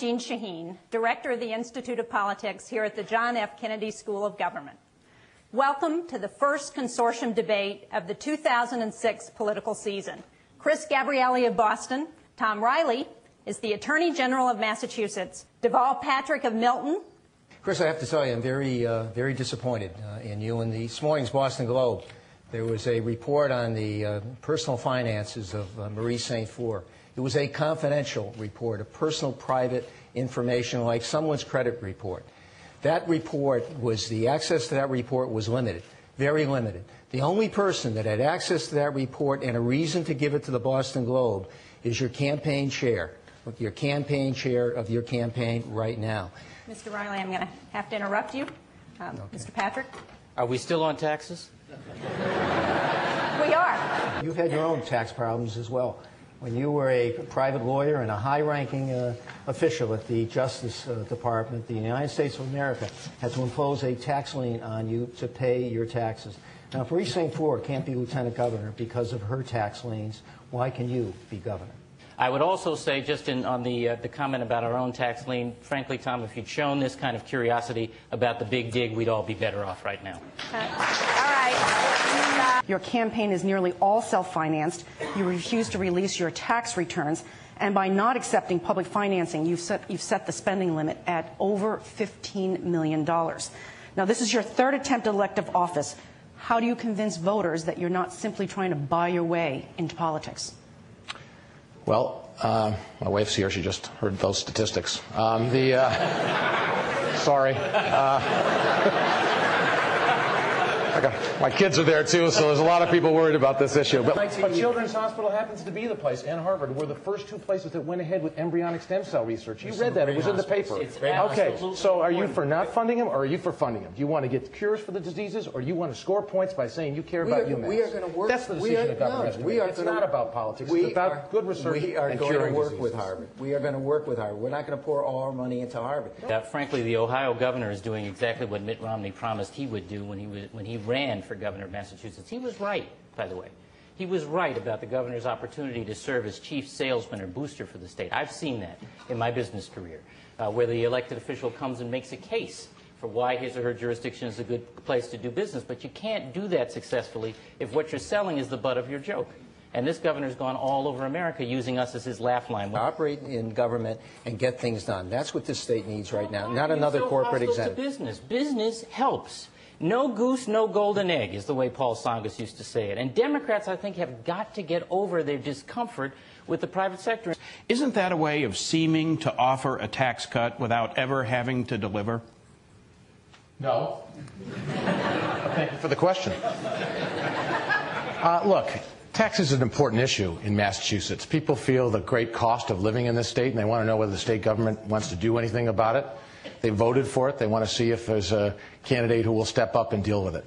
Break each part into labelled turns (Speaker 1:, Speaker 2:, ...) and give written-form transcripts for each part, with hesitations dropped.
Speaker 1: Jean Shaheen, Director of the Institute of Politics here at the John F. Kennedy School of Government. Welcome to the first consortium debate of the 2006 political season. Chris Gabrieli of Boston, Tom Riley is the Attorney General of Massachusetts, Deval Patrick of Milton.
Speaker 2: Chris, I have to tell you, I'm very disappointed in you. In this morning's Boston Globe, there was a report on the personal finances of Marie St. Four. It was a confidential report, a personal, private information like someone's credit report. That report was, the access to that report was limited, very limited. The only person that had access to that report and a reason to give it to the Boston Globe is your campaign chair, your campaign chair of your campaign right now.
Speaker 1: Mr. Riley, I'm going to have to interrupt you.
Speaker 2: Okay.
Speaker 1: Mr. Patrick?
Speaker 3: Are we still on taxes?
Speaker 1: We are.
Speaker 2: You've had your own tax problems as well. When you were a private lawyer and a high-ranking official at the Justice Department, the United States of America had to impose a tax lien on you to pay your taxes. Now, if Marie St. Four can't be lieutenant governor because of her tax liens, why can you be governor?
Speaker 3: I would also say, just on the comment about our own tax lien, frankly, Tom, if you'd shown this kind of curiosity about the big dig, we'd all be better off right now.
Speaker 1: All right.
Speaker 4: Your campaign is nearly all self-financed. You refuse to release your tax returns. And by not accepting public financing, you've set the spending limit at over $15 million. Now, this is your third attempt at elective office. How do you convince voters that you're not simply trying to buy your way into politics?
Speaker 5: Well, my wife's here. She just heard those statistics. Sorry. My kids are there, too, so there's a lot of people worried about this issue.
Speaker 6: But Children's Hospital happens to be the place, and Harvard, were the first two places that went ahead with embryonic stem cell research. You read that. It was in the paper. Okay, so are you for not funding them, or are you for funding them? Do you want to get cures for the diseases, or do you want to score points by saying you care about UMass?
Speaker 2: We are going to work.
Speaker 6: That's the decision of government. It's not about politics. It's about good research and curing diseases. We are going to work with Harvard.
Speaker 2: We are going to work with Harvard. We're not going to pour all our money into Harvard.
Speaker 3: Frankly, the Ohio governor is doing exactly what Mitt Romney promised he would do when he ran for governor of Massachusetts. He was right, by the way. He was right about the governor's opportunity to serve as chief salesman or booster for the state. I've seen that in my business career, where the elected official comes and makes a case for why his or her jurisdiction is a good place to do business. But you can't do that successfully if what you're selling is the butt of your joke. And this governor's gone all over America using us as his laugh line.
Speaker 2: Operate in government and get things done. That's what this state needs right now, not another corporate exemption.
Speaker 3: Business. Business helps. No goose, no golden egg is the way Paul Tsongas used to say it. And Democrats, I think, have got to get over their discomfort with the private sector.
Speaker 7: Isn't that a way of seeming to offer a tax cut without ever having to deliver?
Speaker 5: No. Thank you for the question. Look, tax is an important issue in Massachusetts. People feel the great cost of living in this state, and they want to know whether the state government wants to do anything about it. They voted for it. They want to see if there's a candidate who will step up and deal with it.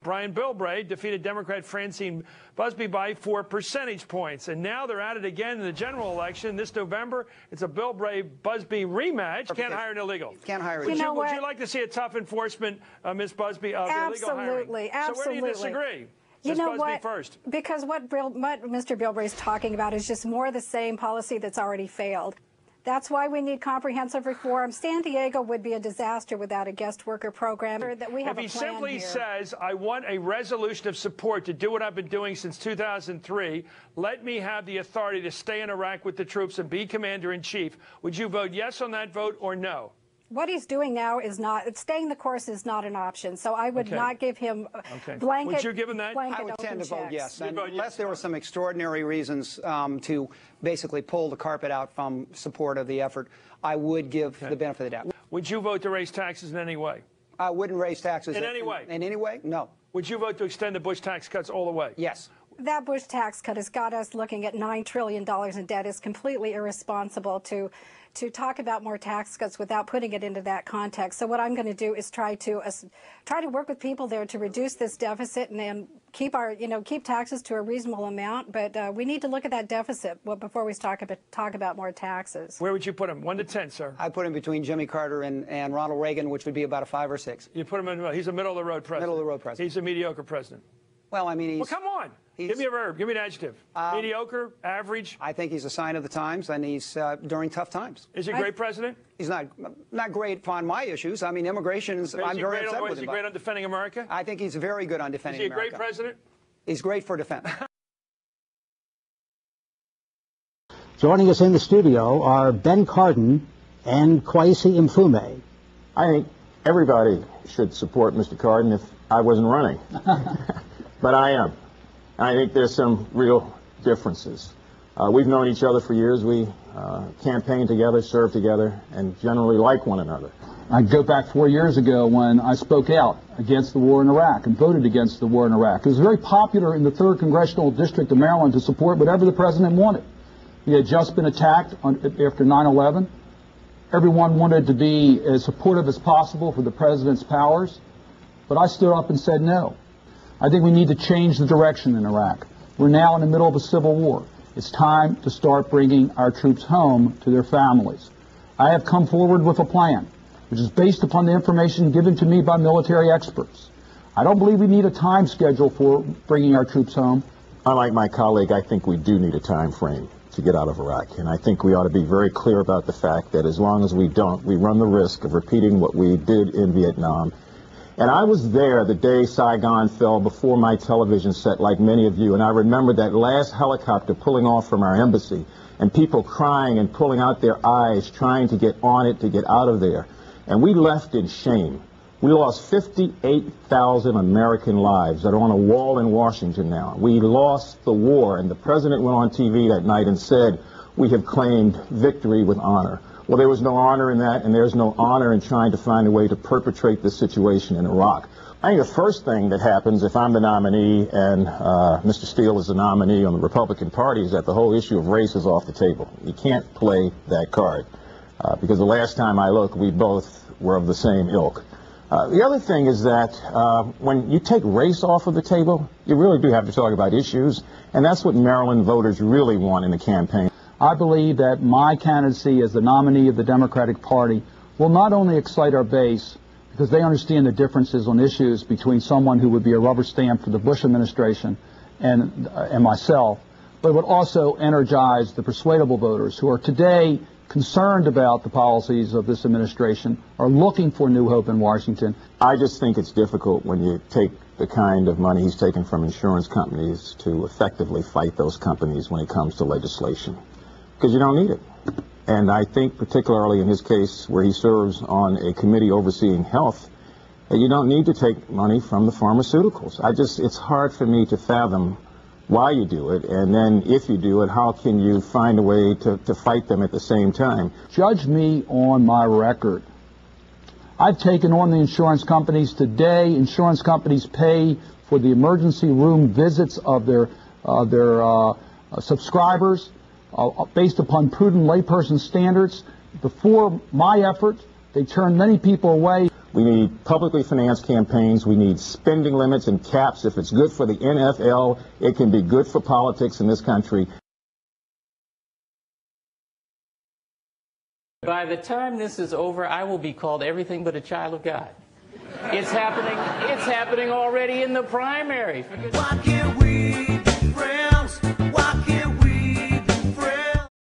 Speaker 8: Brian Bilbray defeated Democrat Francine Busby by 4 percentage points. And now they're at it again in the general election this November. It's a Bilbray-Busby rematch. Can't hire an illegal.
Speaker 4: Can't hire an
Speaker 8: illegal. Would you like to see a tough enforcement, Ms. Busby, of illegal hiring?
Speaker 9: Absolutely.
Speaker 8: So where do you disagree?
Speaker 9: You know
Speaker 8: Busby
Speaker 9: what?
Speaker 8: First.
Speaker 9: Because what Mr. Bilbray is talking about is just more of the same policy that's already failed. That's why we need comprehensive reform. San Diego would be a disaster without a guest worker program. That we have
Speaker 8: if he simply says, I want a resolution of support to do what I've been doing since 2003, let me have the authority to stay in Iraq with the troops and be commander-in-chief, would you vote yes on that vote or no?
Speaker 9: What he's doing now is not, staying the course is not an option. So I would not give him blanket.
Speaker 8: Would you give him that?
Speaker 10: I would tend to vote yes.
Speaker 8: And
Speaker 10: unless there were some extraordinary reasons to basically pull the carpet out from support of the effort, I would give the benefit of the doubt.
Speaker 8: Would you vote to raise taxes in any way?
Speaker 10: I wouldn't raise taxes.
Speaker 8: In any way?
Speaker 10: In any way? No.
Speaker 8: Would you vote to extend the Bush tax cuts all the way?
Speaker 10: Yes.
Speaker 9: That Bush tax cut has got us looking at $9 trillion in debt. Is completely irresponsible to talk about more tax cuts without putting it into that context. So what I'm going to do is try to work with people there to reduce this deficit and keep keep taxes to a reasonable amount. But we need to look at that deficit before we talk about more taxes.
Speaker 8: Where would you put him? 1 to 10, sir.
Speaker 10: I put him between Jimmy Carter and Ronald Reagan, which would be about a 5 or 6.
Speaker 8: You put him in. He's a middle of the road president.
Speaker 10: Middle of the road president.
Speaker 8: He's a mediocre president.
Speaker 10: Well, I mean,
Speaker 8: well, come on. Give me a verb. Give me an adjective. Mediocre, average.
Speaker 10: I think he's a sign of the times, and he's during tough times.
Speaker 8: Is he a great president?
Speaker 10: He's not great on my issues. I mean, immigration is. I'm very upset with him.
Speaker 8: Is he great on defending America?
Speaker 10: I think he's very good on defending America.
Speaker 8: Is he a great president?
Speaker 10: He's great for defense.
Speaker 11: Joining us in the studio are Ben Cardin and Kwesi Mfume.
Speaker 12: I think everybody should support Mr. Cardin if I wasn't running. But I am. I think there's some real differences. We've known each other for years. We campaigned together, served together, and generally like one another.
Speaker 13: I go back 4 years ago when I spoke out against the war in Iraq and voted against the war in Iraq. It was very popular in the 3rd Congressional District of Maryland to support whatever the president wanted. He had just been attacked after 9/11. Everyone wanted to be as supportive as possible for the president's powers, but I stood up and said no. I think we need to change the direction in Iraq. We're now in the middle of a civil war. It's time to start bringing our troops home to their families. I have come forward with a plan, which is based upon the information given to me by military experts. I don't believe we need a time schedule for bringing our troops home.
Speaker 12: Unlike my colleague, I think we do need a time frame to get out of Iraq. And I think we ought to be very clear about the fact that as long as we don't, we run the risk of repeating what we did in Vietnam. And I was there the day Saigon fell before my television set, like many of you, and I remember that last helicopter pulling off from our embassy and people crying and pulling out their eyes, trying to get on it to get out of there. And we left in shame. We lost 58,000 American lives that are on a wall in Washington now. We lost the war, and the president went on TV that night and said, we have claimed victory with honor. Well, there was no honor in that, and there's no honor in trying to find a way to perpetrate this situation in Iraq. I think the first thing that happens if I'm the nominee and Mr. Steele is the nominee on the Republican Party is that the whole issue of race is off the table. You can't play that card because the last time I looked, we both were of the same ilk. The other thing is that when you take race off of the table, you really do have to talk about issues, and that's what Maryland voters really want in the campaign.
Speaker 13: I believe that my candidacy as the nominee of the Democratic Party will not only excite our base, because they understand the differences on issues between someone who would be a rubber stamp for the Bush administration and myself, but it would also energize the persuadable voters who are today concerned about the policies of this administration, are looking for new hope in Washington.
Speaker 12: I just think it's difficult when you take the kind of money he's taken from insurance companies to effectively fight those companies when it comes to legislation, because you don't need it. And I think particularly in his case where he serves on a committee overseeing health, that you don't need to take money from the pharmaceuticals. It's hard for me to fathom why you do it, and then if you do it, how can you find a way to fight them at the same time?
Speaker 13: Judge me on my record. I've taken on the insurance companies. Today, insurance companies pay for the emergency room visits of their subscribers based upon prudent layperson standards. Before my effort, they turned many people away.
Speaker 12: We need publicly financed campaigns. We need spending limits and caps. If it's good for the NFL, it can be good for politics in this country.
Speaker 3: By the time this is over, I will be called everything but a child of God. It's happening already in the primary.
Speaker 14: Why can't we